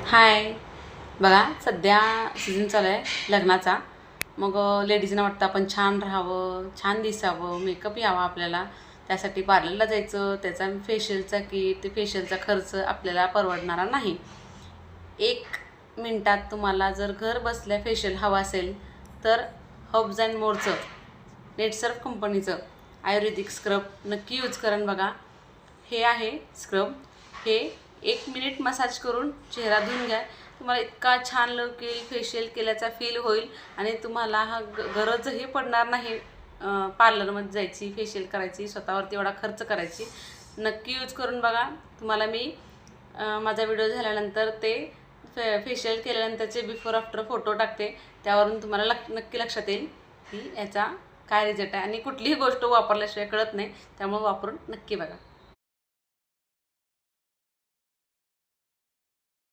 हाय. बघा सध्या सीझन चालू आहे लग्नाचा. मग लेडीजना वाटतं आपण छान राहावं, छान दिसावं, मेकअप यावा आपल्याला. त्यासाठी पार्लरला जायचं, त्याचा फेशियलचा किट, ते फेशियलचा खर्च आपल्याला परवडणारा नाही. 1 मिनिटात तुम्हाला जर घर बसल्या फेशियल हवं असेल तर हर्ब्स अँड मोरचं नेटसर्फ कंपनीचं आयुर्वेदिक स्क्रब नक्की यूज करून बघा. हे आहे स्क्रब. हे 1 मिनिट मसाज करून चेहरा धुवून घ्या. तुम्हाला इतका छान लुक येईल, फेशियल केल्याचा फील होईल आणि तुम्हाला गरजही पडणार नाही पार्लरमध्ये जायची, फेशियल करायची, स्वतःवरती एवढा खर्च करायची. नक्की यूज करून बघा. तुम्हाला मी माझा व्हिडिओ झाल्यानंतर ते फेशियल केल्यानंतरचे बिफोर आफ्टर फोटो टाकते. त्यावरून तुम्हाला नक्की लक्षात येईल की याचा काय रिझल्ट आहे. आणि कुठलीही गोष्ट वापरल्याशिवाय कळत नाही, त्यामुळे वापरून नक्की बघा.